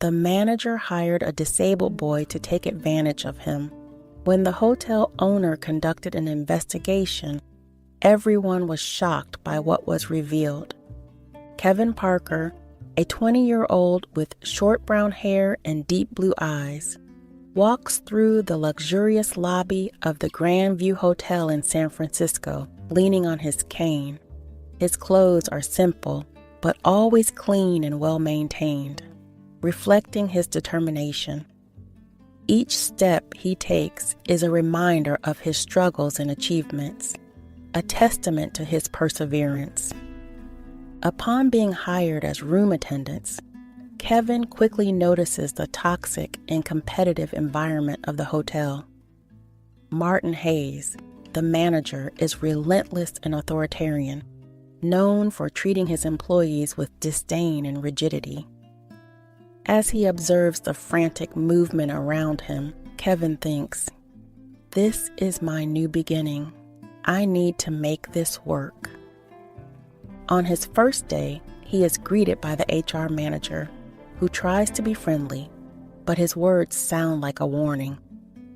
The manager hired a disabled boy to take advantage of him. When the hotel owner conducted an investigation, everyone was shocked by what was revealed. Kevin Parker, a 20-year-old with short brown hair and deep blue eyes, walks through the luxurious lobby of the Grand View Hotel in San Francisco, leaning on his cane. His clothes are simple, but always clean and well-maintained, reflecting his determination. Each step he takes is a reminder of his struggles and achievements, a testament to his perseverance. Upon being hired as room attendants, Kevin quickly notices the toxic and competitive environment of the hotel. Martin Hayes, the manager, is relentless and authoritarian, known for treating his employees with disdain and rigidity. As he observes the frantic movement around him, Kevin thinks, "This is my new beginning. I need to make this work." On his first day, he is greeted by the HR manager, who tries to be friendly, but his words sound like a warning.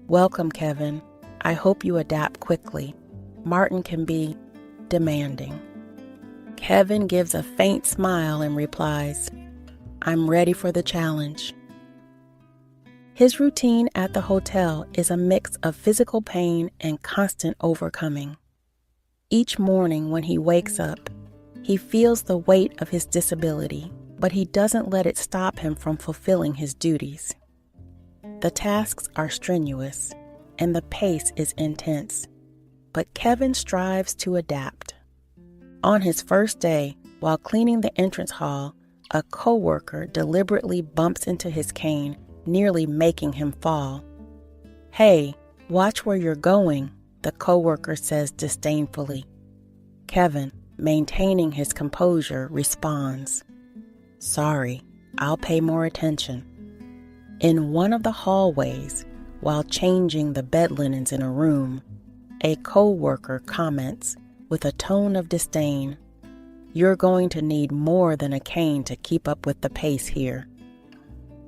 "Welcome, Kevin. I hope you adapt quickly." Martin can be demanding. Kevin gives a faint smile and replies, "I'm ready for the challenge." His routine at the hotel is a mix of physical pain and constant overcoming. Each morning when he wakes up, he feels the weight of his disability, but he doesn't let it stop him from fulfilling his duties. The tasks are strenuous, and the pace is intense, but Kevin strives to adapt. On his first day, while cleaning the entrance hall, a coworker deliberately bumps into his cane, nearly making him fall. "Hey, watch where you're going," the coworker says disdainfully. Kevin, maintaining his composure, responds, "Sorry, I'll pay more attention." In one of the hallways, while changing the bed linens in a room, a coworker comments with a tone of disdain, "You're going to need more than a cane to keep up with the pace here."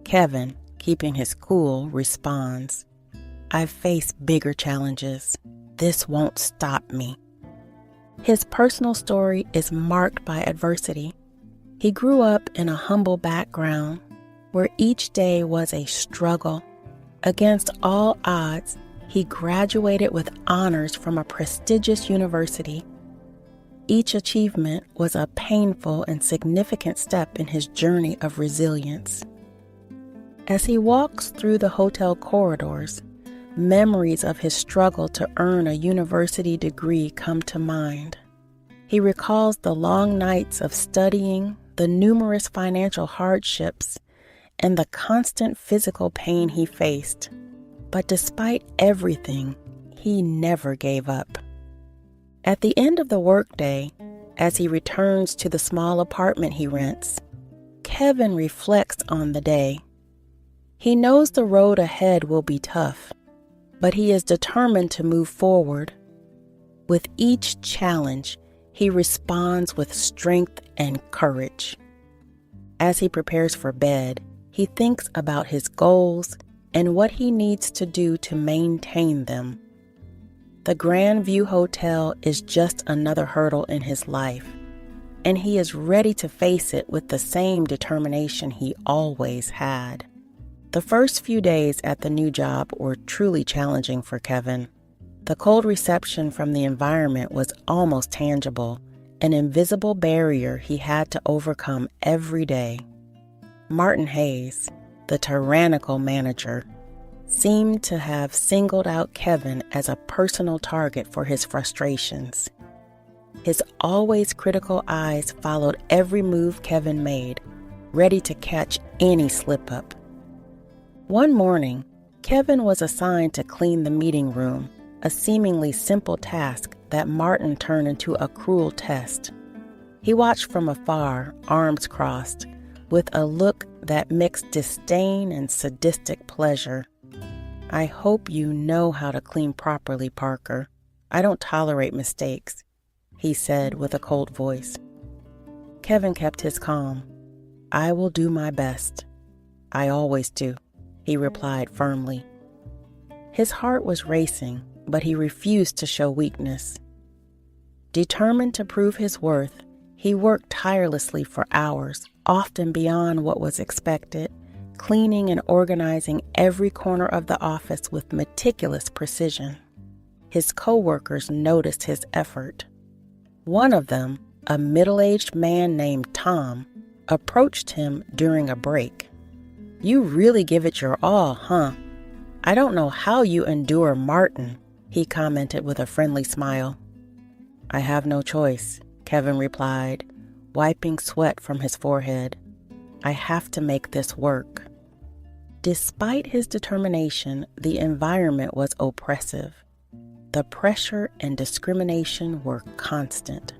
Kevin, keeping his cool, responds, "I've faced bigger challenges. This won't stop me." His personal story is marked by adversity. He grew up in a humble background where each day was a struggle. Against all odds, he graduated with honors from a prestigious university. Each achievement was a painful and significant step in his journey of resilience. As he walks through the hotel corridors, memories of his struggle to earn a university degree come to mind. He recalls the long nights of studying, the numerous financial hardships, and the constant physical pain he faced. But despite everything, he never gave up. At the end of the workday, as he returns to the small apartment he rents, Kevin reflects on the day. He knows the road ahead will be tough, but he is determined to move forward. With each challenge, he responds with strength and courage. As he prepares for bed, he thinks about his goals and what he needs to do to maintain them. The Grand View Hotel is just another hurdle in his life, and he is ready to face it with the same determination he always had. The first few days at the new job were truly challenging for Kevin. The cold reception from the environment was almost tangible, an invisible barrier he had to overcome every day. Martin Hayes, the tyrannical manager, seemed to have singled out Kevin as a personal target for his frustrations. His always critical eyes followed every move Kevin made, ready to catch any slip-up. One morning, Kevin was assigned to clean the meeting room, a seemingly simple task that Martin turned into a cruel test. He watched from afar, arms crossed, with a look that mixed disdain and sadistic pleasure. "I hope you know how to clean properly, Parker. I don't tolerate mistakes," he said with a cold voice. Kevin kept his calm. "I will do my best." I always do, he replied firmly. His heart was racing, but he refused to show weakness. Determined to prove his worth, he worked tirelessly for hours, often beyond what was expected, cleaning and organizing every corner of the office with meticulous precision. His coworkers noticed his effort. One of them, a middle-aged man named Tom, approached him during a break. You really give it your all, huh? I don't know how you endure Martin, he commented with a friendly smile. I have no choice, Kevin replied, wiping sweat from his forehead. I have to make this work. Despite his determination, the environment was oppressive. The pressure and discrimination were constant.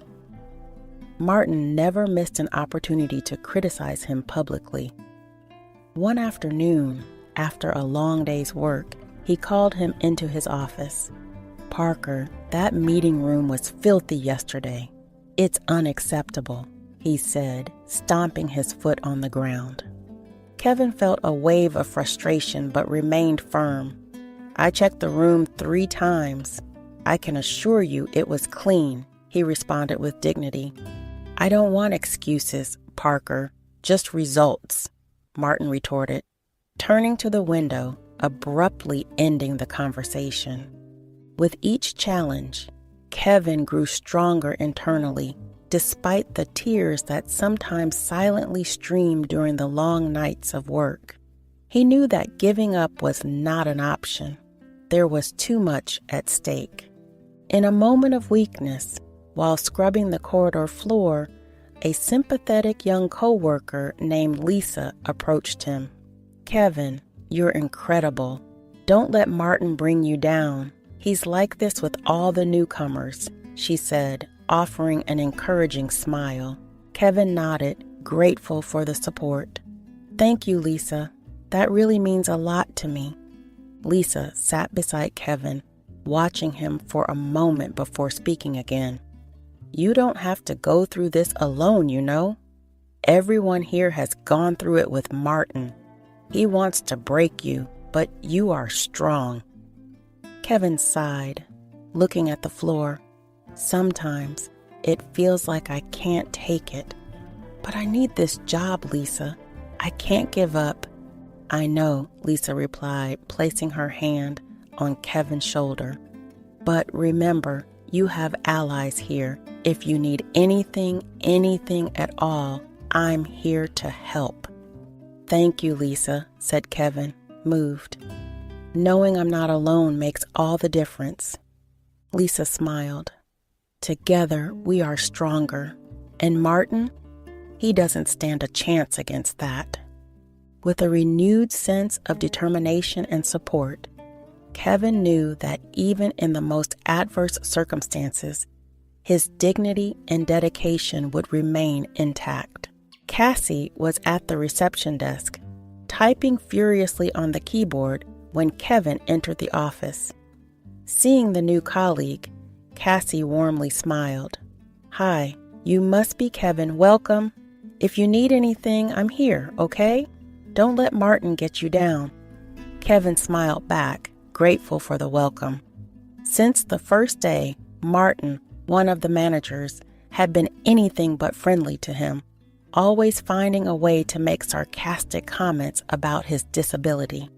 Martin never missed an opportunity to criticize him publicly. One afternoon, after a long day's work, he called him into his office. Parker, that meeting room was filthy yesterday. It's unacceptable, he said, stomping his foot on the ground. Kevin felt a wave of frustration but remained firm. I checked the room 3 times. I can assure you it was clean, he responded with dignity. I don't want excuses, Parker, just results, Martin retorted, turning to the window, abruptly ending the conversation. With each challenge, Kevin grew stronger internally, despite the tears that sometimes silently streamed during the long nights of work. He knew that giving up was not an option. There was too much at stake. In a moment of weakness, while scrubbing the corridor floor, a sympathetic young coworker named Lisa approached him. Kevin, you're incredible. Don't let Martin bring you down. He's like this with all the newcomers, she said, offering an encouraging smile. Kevin nodded, grateful for the support. Thank you, Lisa. That really means a lot to me. Lisa sat beside Kevin, watching him for a moment before speaking again. You don't have to go through this alone, you know. Everyone here has gone through it with Martin. He wants to break you, but you are strong. Kevin sighed, looking at the floor. Sometimes it feels like I can't take it. But I need this job, Lisa. I can't give up. I know, Lisa replied, placing her hand on Kevin's shoulder. But remember, you have allies here. If you need anything at all, I'm here to help. Thank you, Lisa, said Kevin, moved. Knowing I'm not alone makes all the difference. Lisa smiled. Together, we are stronger. And Martin, he doesn't stand a chance against that. With a renewed sense of determination and support, Kevin knew that even in the most adverse circumstances, his dignity and dedication would remain intact. Cassie was at the reception desk, typing furiously on the keyboard when Kevin entered the office. Seeing the new colleague, Cassie warmly smiled. Hi, you must be Kevin. Welcome. If you need anything, I'm here, okay? Don't let Martin get you down. Kevin smiled back, grateful for the welcome. Since the first day, Martin, one of the managers, had been anything but friendly to him, always finding a way to make sarcastic comments about his disability.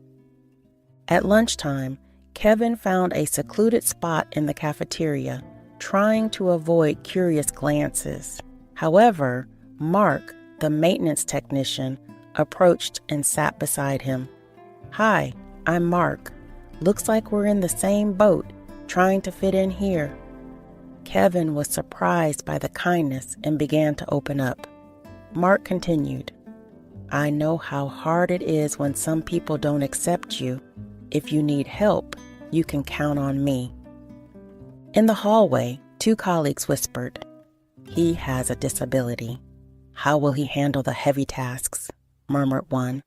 At lunchtime, Kevin found a secluded spot in the cafeteria, trying to avoid curious glances. However, Mark, the maintenance technician, approached and sat beside him. Hi, I'm Mark. Looks like we're in the same boat, trying to fit in here. Kevin was surprised by the kindness and began to open up. Mark continued, I know how hard it is when some people don't accept you. If you need help, you can count on me. In the hallway, 2 colleagues whispered, He has a disability. How will he handle the heavy tasks? Murmured one.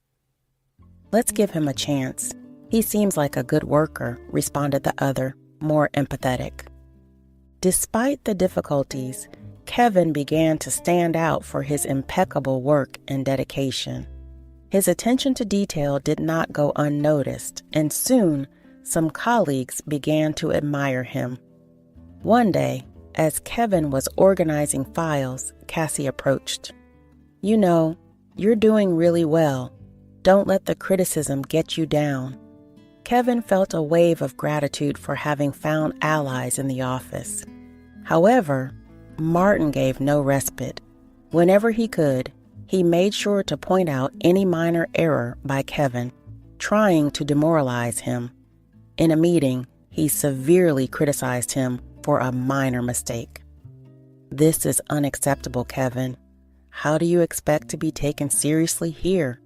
Let's give him a chance. He seems like a good worker, responded the other, more empathetic. Despite the difficulties, Kevin began to stand out for his impeccable work and dedication. His attention to detail did not go unnoticed, and soon some colleagues began to admire him. One day, as Kevin was organizing files, Cassie approached. "You know, you're doing really well. Don't let the criticism get you down." Kevin felt a wave of gratitude for having found allies in the office. However, Martin gave no respite. Whenever he could, he made sure to point out any minor error by Kevin, trying to demoralize him. In a meeting, he severely criticized him for a minor mistake. "This is unacceptable, Kevin. How do you expect to be taken seriously here?"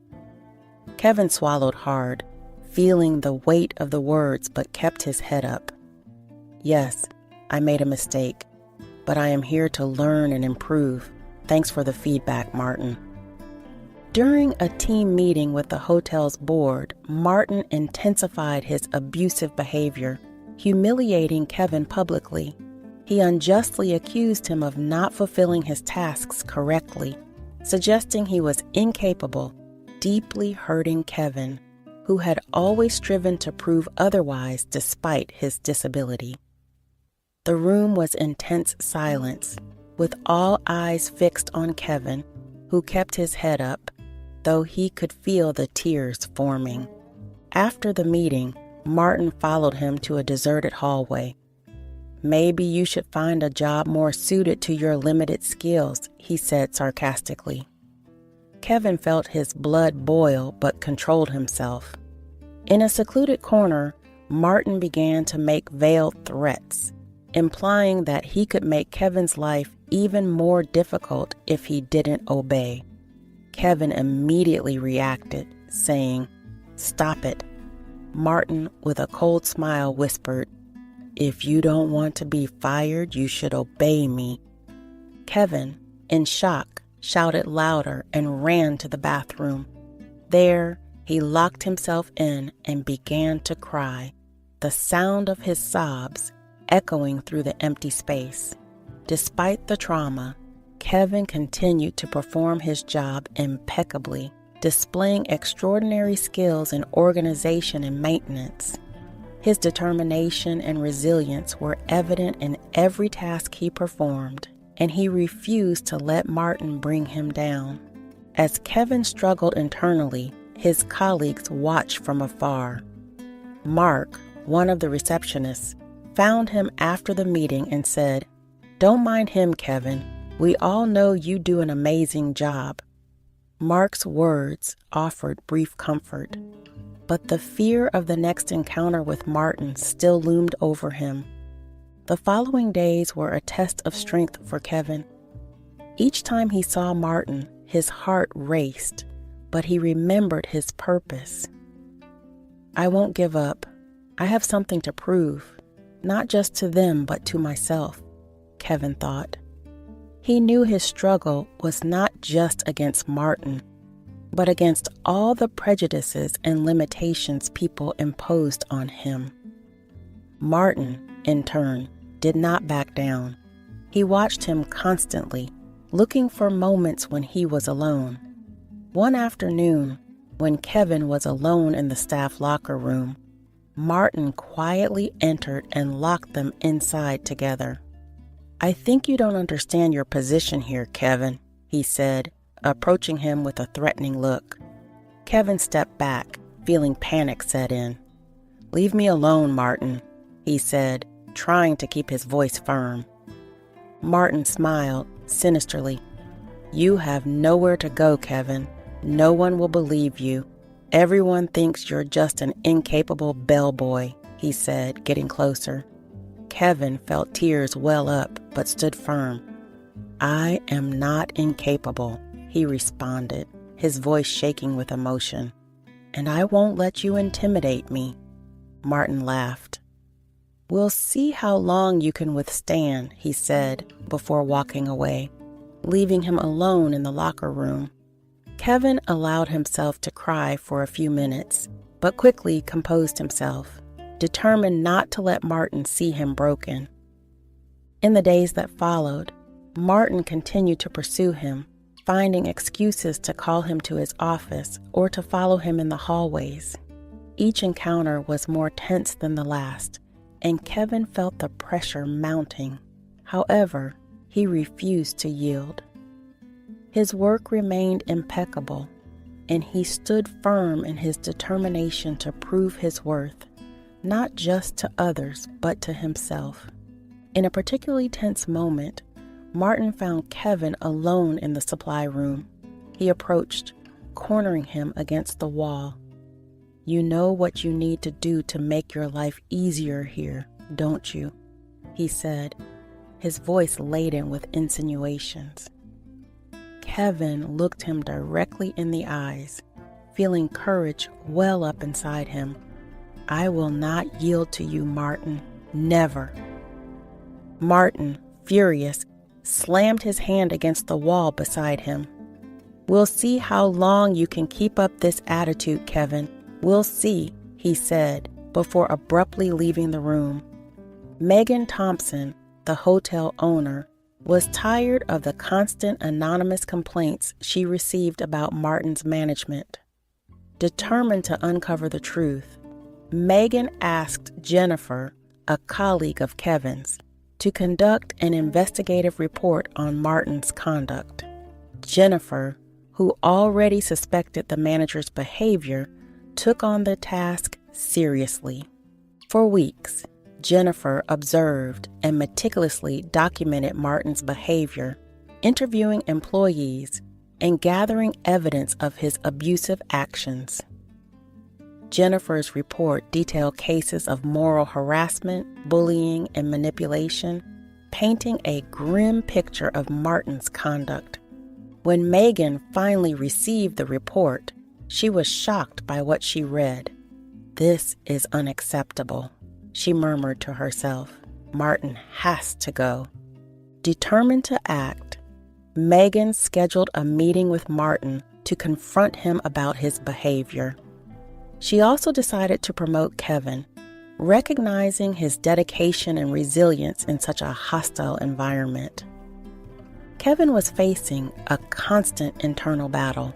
Kevin swallowed hard, feeling the weight of the words, but kept his head up. "Yes, I made a mistake, but I am here to learn and improve. Thanks for the feedback, Martin." During a team meeting with the hotel's board, Martin intensified his abusive behavior, humiliating Kevin publicly. He unjustly accused him of not fulfilling his tasks correctly, suggesting he was incapable, deeply hurting Kevin, who had always striven to prove otherwise despite his disability. The room was in tense silence, with all eyes fixed on Kevin, who kept his head up, though he could feel the tears forming. After the meeting, Martin followed him to a deserted hallway. "Maybe you should find a job more suited to your limited skills," he said sarcastically. Kevin felt his blood boil but controlled himself. In a secluded corner, Martin began to make veiled threats, implying that he could make Kevin's life even more difficult if he didn't obey. Kevin immediately reacted, saying, "Stop it." Martin, with a cold smile, whispered, "If you don't want to be fired, you should obey me." Kevin, in shock, shouted louder and ran to the bathroom. There, he locked himself in and began to cry, the sound of his sobs echoing through the empty space. Despite the trauma, Kevin continued to perform his job impeccably, displaying extraordinary skills in organization and maintenance. His determination and resilience were evident in every task he performed, and he refused to let Martin bring him down. As Kevin struggled internally, his colleagues watched from afar. Mark, one of the receptionists, found him after the meeting and said, "Don't mind him, Kevin. We all know you do an amazing job." Mark's words offered brief comfort, but the fear of the next encounter with Martin still loomed over him. The following days were a test of strength for Kevin. Each time he saw Martin, his heart raced, but he remembered his purpose. "I won't give up. I have something to prove, not just to them, but to myself," Kevin thought. He knew his struggle was not just against Martin, but against all the prejudices and limitations people imposed on him. Martin, in turn, did not back down. He watched him constantly, looking for moments when he was alone. One afternoon, when Kevin was alone in the staff locker room, Martin quietly entered and locked them inside together. "I think you don't understand your position here, Kevin," he said, approaching him with a threatening look. Kevin stepped back, feeling panic set in. "Leave me alone, Martin," he said, trying to keep his voice firm. Martin smiled sinisterly. "You have nowhere to go, Kevin. No one will believe you. Everyone thinks you're just an incapable bellboy," he said, getting closer. Kevin felt tears well up, but stood firm. "I am not incapable," he responded, his voice shaking with emotion. "And I won't let you intimidate me." Martin laughed. "We'll see how long you can withstand," he said, before walking away, leaving him alone in the locker room. Kevin allowed himself to cry for a few minutes, but quickly composed himself, determined not to let Martin see him broken. In the days that followed, Martin continued to pursue him, finding excuses to call him to his office or to follow him in the hallways. Each encounter was more tense than the last, and Kevin felt the pressure mounting. However, he refused to yield. His work remained impeccable, and he stood firm in his determination to prove his worth, not just to others, but to himself. In a particularly tense moment, Martin found Kevin alone in the supply room. He approached, cornering him against the wall. "You know what you need to do to make your life easier here, don't you?" he said, his voice laden with insinuations. Kevin looked him directly in the eyes, feeling courage well up inside him. "I will not yield to you, Martin. Never." Martin, furious, slammed his hand against the wall beside him. "We'll see how long you can keep up this attitude, Kevin. We'll see," he said, before abruptly leaving the room. Megan Thompson, the hotel owner, was tired of the constant anonymous complaints she received about Martin's management. Determined to uncover the truth, Megan asked Jennifer, a colleague of Kevin's, to conduct an investigative report on Martin's conduct. Jennifer, who already suspected the manager's behavior, took on the task seriously. For weeks, Jennifer observed and meticulously documented Martin's behavior, interviewing employees and gathering evidence of his abusive actions. Jennifer's report detailed cases of moral harassment, bullying, and manipulation, painting a grim picture of Martin's conduct. When Megan finally received the report, she was shocked by what she read. "This is unacceptable," she murmured to herself. "Martin has to go." Determined to act, Megan scheduled a meeting with Martin to confront him about his behavior. She also decided to promote Kevin, recognizing his dedication and resilience in such a hostile environment. Kevin was facing a constant internal battle.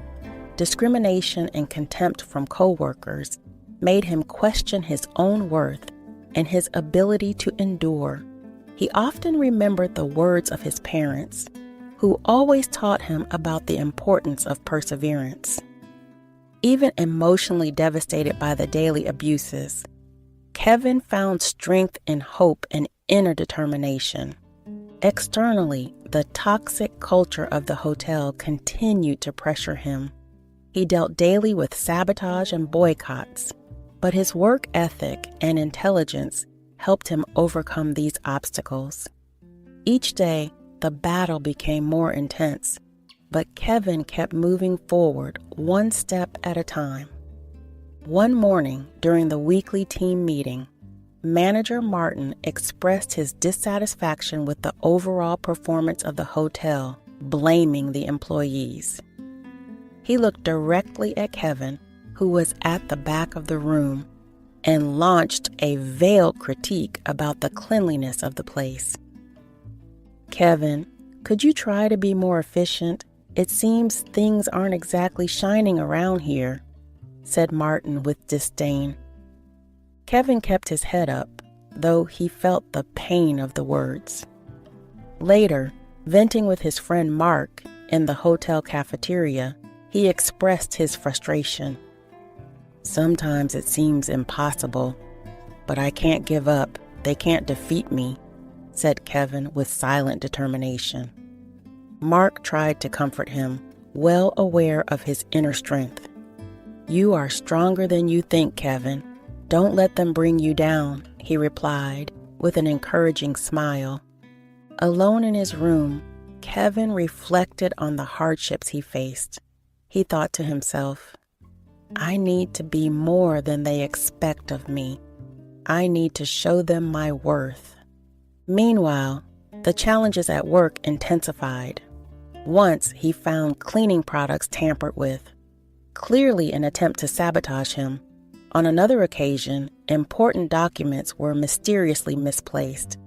Discrimination and contempt from coworkers made him question his own worth and his ability to endure. He often remembered the words of his parents, who always taught him about the importance of perseverance. Even emotionally devastated by the daily abuses, Kevin found strength and hope and inner determination. Externally, the toxic culture of the hotel continued to pressure him. He dealt daily with sabotage and boycotts, but his work ethic and intelligence helped him overcome these obstacles. Each day, the battle became more intense, but Kevin kept moving forward one step at a time. One morning during the weekly team meeting, Manager Martin expressed his dissatisfaction with the overall performance of the hotel, blaming the employees. He looked directly at Kevin, who was at the back of the room, and launched a veiled critique about the cleanliness of the place. "Kevin, could you try to be more efficient? It seems things aren't exactly shining around here," said Martin with disdain. Kevin kept his head up, though he felt the pain of the words. Later, venting with his friend Mark in the hotel cafeteria, he expressed his frustration. "Sometimes it seems impossible, but I can't give up. They can't defeat me," said Kevin with silent determination. Mark tried to comfort him, well aware of his inner strength. "You are stronger than you think, Kevin. Don't let them bring you down," he replied with an encouraging smile. Alone in his room, Kevin reflected on the hardships he faced. He thought to himself, "I need to be more than they expect of me. I need to show them my worth." Meanwhile, the challenges at work intensified. Once he found cleaning products tampered with, clearly an attempt to sabotage him. On another occasion, important documents were mysteriously misplaced,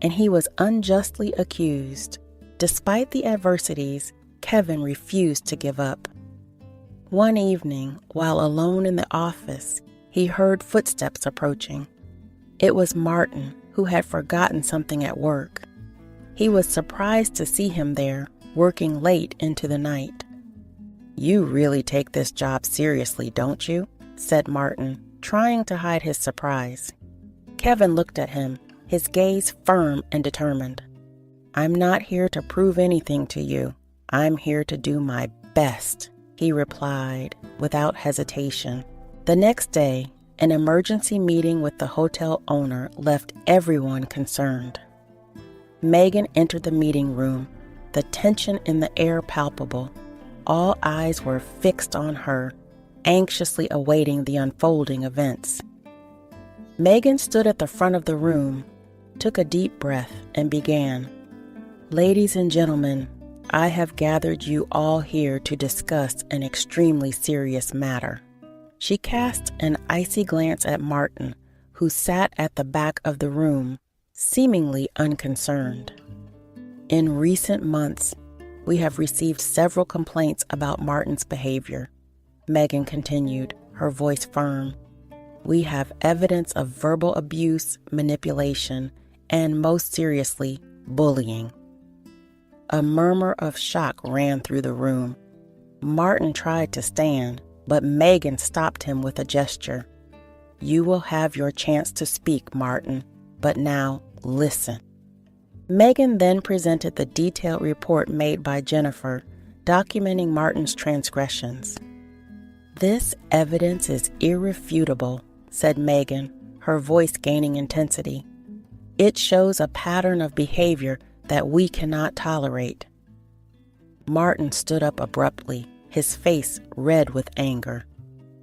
and he was unjustly accused. Despite the adversities, Kevin refused to give up. One evening, while alone in the office, he heard footsteps approaching. It was Martin, who had forgotten something at work. He was surprised to see him there, working late into the night. "You really take this job seriously, don't you?" said Martin, trying to hide his surprise. Kevin looked at him, his gaze firm and determined. "I'm not here to prove anything to you. I'm here to do my best," he replied without hesitation. The next day, an emergency meeting with the hotel owner left everyone concerned. Megan entered the meeting room, the tension in the air palpable. All eyes were fixed on her, anxiously awaiting the unfolding events. Megan stood at the front of the room, took a deep breath, and began, "Ladies and gentlemen, I have gathered you all here to discuss an extremely serious matter." She cast an icy glance at Martin, who sat at the back of the room, seemingly unconcerned. "In recent months, we have received several complaints about Martin's behavior," Megan continued, her voice firm. "We have evidence of verbal abuse, manipulation, and most seriously, bullying." A murmur of shock ran through the room. Martin tried to stand, but Megan stopped him with a gesture. "You will have your chance to speak, Martin, but now listen." Megan then presented the detailed report made by Jennifer, documenting Martin's transgressions. "This evidence is irrefutable," said Megan, her voice gaining intensity. "It shows a pattern of behavior that we cannot tolerate." Martin stood up abruptly, his face red with anger.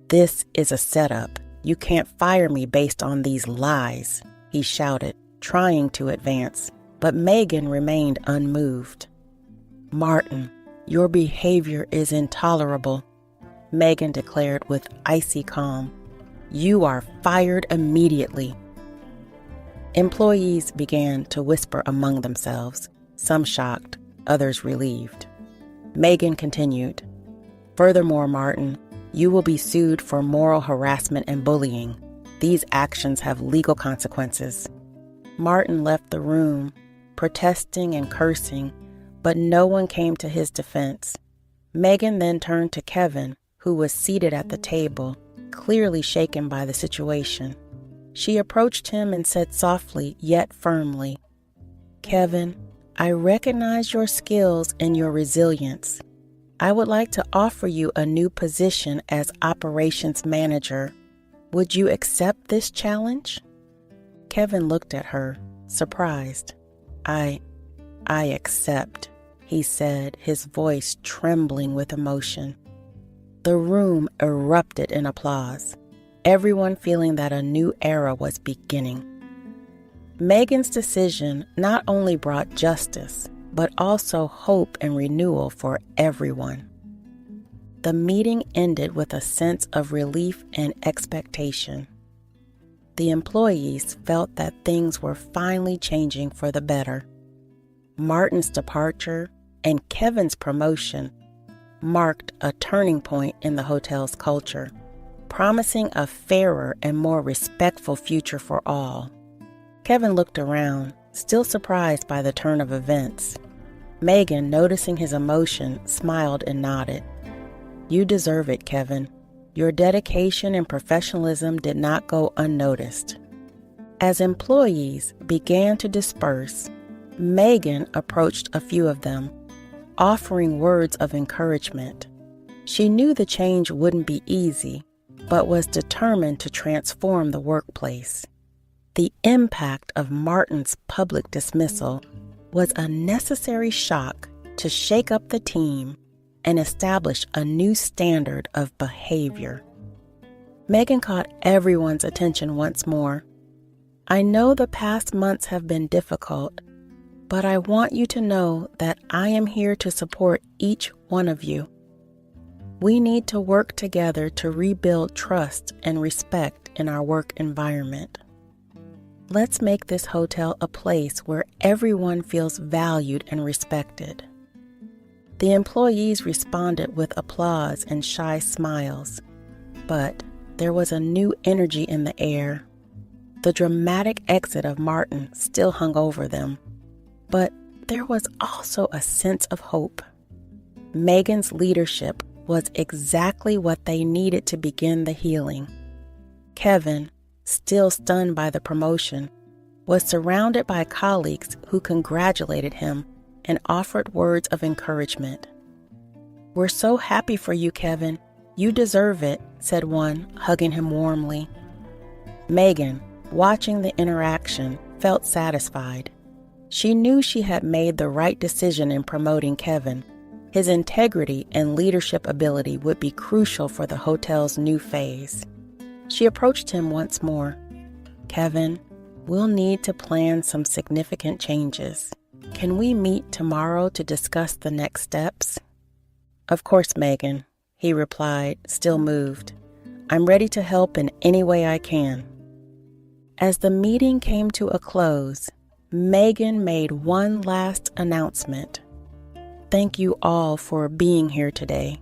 "This is a setup. You can't fire me based on these lies," he shouted, trying to advance, but Megan remained unmoved. "Martin, your behavior is intolerable," Megan declared with icy calm. "You are fired immediately." Employees began to whisper among themselves, some shocked, others relieved. Megan continued, "Furthermore, Martin, you will be sued for moral harassment and bullying. These actions have legal consequences." Martin left the room, protesting and cursing, but no one came to his defense. Megan then turned to Kevin, who was seated at the table, clearly shaken by the situation. She approached him and said softly yet firmly, "Kevin, I recognize your skills and your resilience. I would like to offer you a new position as operations manager. Would you accept this challenge?" Kevin looked at her, surprised. I accept," he said, his voice trembling with emotion. The room erupted in applause, everyone feeling that a new era was beginning. Megan's decision not only brought justice, but also hope and renewal for everyone. The meeting ended with a sense of relief and expectation. The employees felt that things were finally changing for the better. Martin's departure and Kevin's promotion marked a turning point in the hotel's culture, promising a fairer and more respectful future for all. Kevin looked around, still surprised by the turn of events. Megan, noticing his emotion, smiled and nodded. "You deserve it, Kevin. Your dedication and professionalism did not go unnoticed." As employees began to disperse, Megan approached a few of them, offering words of encouragement. She knew the change wouldn't be easy, but was determined to transform the workplace. The impact of Martin's public dismissal was a necessary shock to shake up the team and establish a new standard of behavior. Megan caught everyone's attention once more. "I know the past months have been difficult, but I want you to know that I am here to support each one of you. We need to work together to rebuild trust and respect in our work environment. Let's make this hotel a place where everyone feels valued and respected." The employees responded with applause and shy smiles, but there was a new energy in the air. The dramatic exit of Martin still hung over them, but there was also a sense of hope. Megan's leadership was exactly what they needed to begin the healing. Kevin, still stunned by the promotion, was surrounded by colleagues who congratulated him and offered words of encouragement. "We're so happy for you, Kevin. You deserve it," said one, hugging him warmly. Megan, watching the interaction, felt satisfied. She knew she had made the right decision in promoting Kevin. His integrity and leadership ability would be crucial for the hotel's new phase. She approached him once more. "Kevin, we'll need to plan some significant changes. Can we meet tomorrow to discuss the next steps?" "Of course, Megan," he replied, still moved. "I'm ready to help in any way I can." As the meeting came to a close, Megan made one last announcement. "Thank you all for being here today.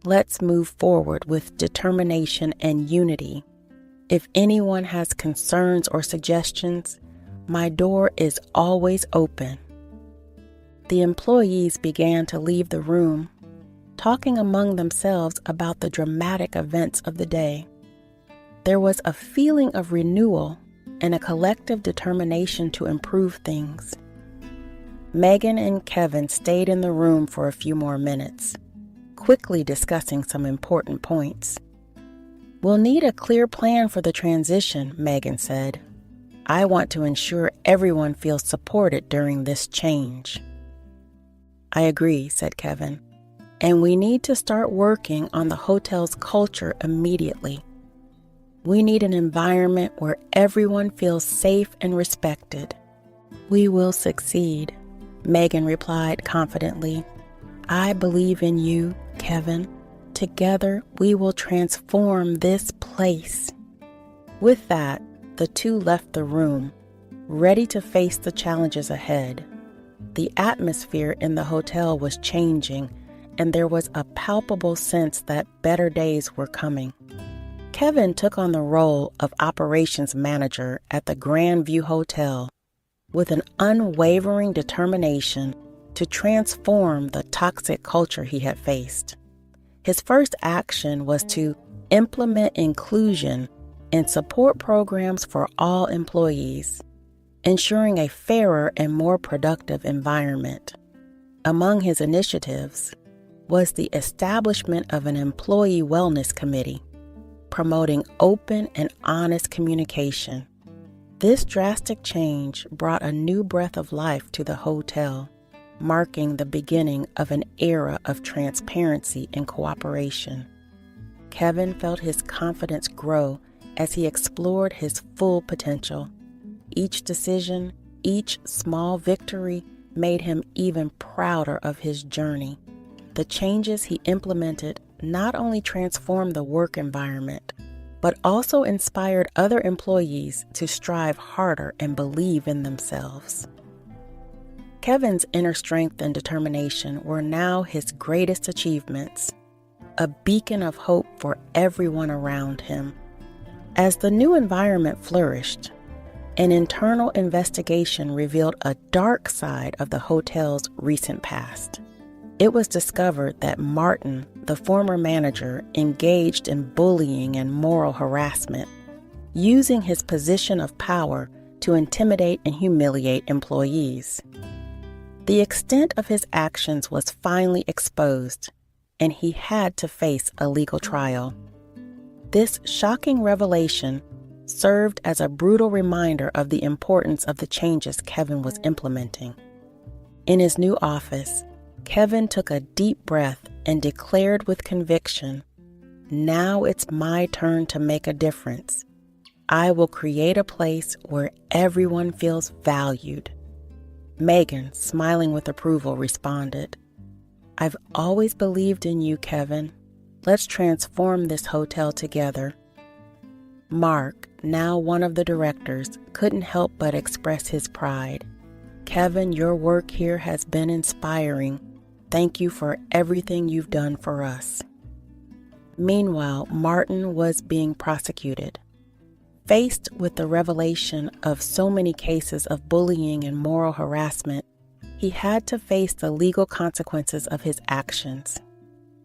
Let's move forward with determination and unity. If anyone has concerns or suggestions, my door is always open." The employees began to leave the room, talking among themselves about the dramatic events of the day. There was a feeling of renewal and a collective determination to improve things. Megan and Kevin stayed in the room for a few more minutes, quickly discussing some important points. "We'll need a clear plan for the transition," Megan said. "I want to ensure everyone feels supported during this change." "I agree," said Kevin. "And we need to start working on the hotel's culture immediately. We need an environment where everyone feels safe and respected." "We will succeed," Megan replied confidently. "I believe in you, Kevin. Together, we will transform this place." With that, the two left the room, ready to face the challenges ahead. The atmosphere in the hotel was changing, and there was a palpable sense that better days were coming. Kevin took on the role of operations manager at the Grand View Hotel with an unwavering determination to transform the toxic culture he had faced. His first action was to implement inclusion and support programs for all employees, ensuring a fairer and more productive environment. Among his initiatives was the establishment of an employee wellness committee, promoting open and honest communication. This drastic change brought a new breath of life to the hotel, marking the beginning of an era of transparency and cooperation. Kevin felt his confidence grow as he explored his full potential. Each decision, each small victory made him even prouder of his journey. The changes he implemented not only transformed the work environment, but also inspired other employees to strive harder and believe in themselves. Kevin's inner strength and determination were now his greatest achievements, a beacon of hope for everyone around him. As the new environment flourished, an internal investigation revealed a dark side of the hotel's recent past. It was discovered that Martin, the former manager, engaged in bullying and moral harassment, using his position of power to intimidate and humiliate employees. The extent of his actions was finally exposed, and he had to face a legal trial. This shocking revelation served as a brutal reminder of the importance of the changes Kevin was implementing. In his new office, Kevin took a deep breath and declared with conviction, "Now it's my turn to make a difference. I will create a place where everyone feels valued." Megan, smiling with approval, responded, "I've always believed in you, Kevin. Let's transform this hotel together." Mark, now one of the directors, couldn't help but express his pride. "Kevin, your work here has been inspiring. thank you for everything you've done for us." Meanwhile, Martin was being prosecuted. Faced with the revelation of so many cases of bullying and moral harassment, he had to face the legal consequences of his actions.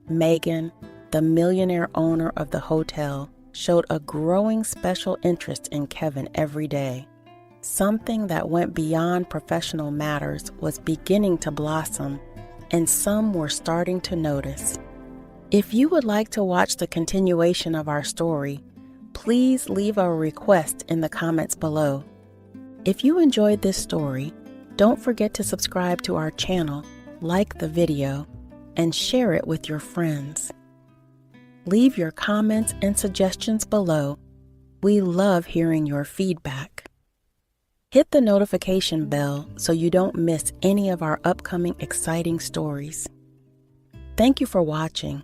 Megan, the millionaire owner of the hotel, showed a growing special interest in Kevin every day. Something that went beyond professional matters was beginning to blossom, and some were starting to notice. If you would like to watch the continuation of our story, please leave a request in the comments below. If you enjoyed this story, don't forget to subscribe to our channel, like the video, and share it with your friends. Leave your comments and suggestions below. We love hearing your feedback. Hit the notification bell so you don't miss any of our upcoming exciting stories. Thank you for watching.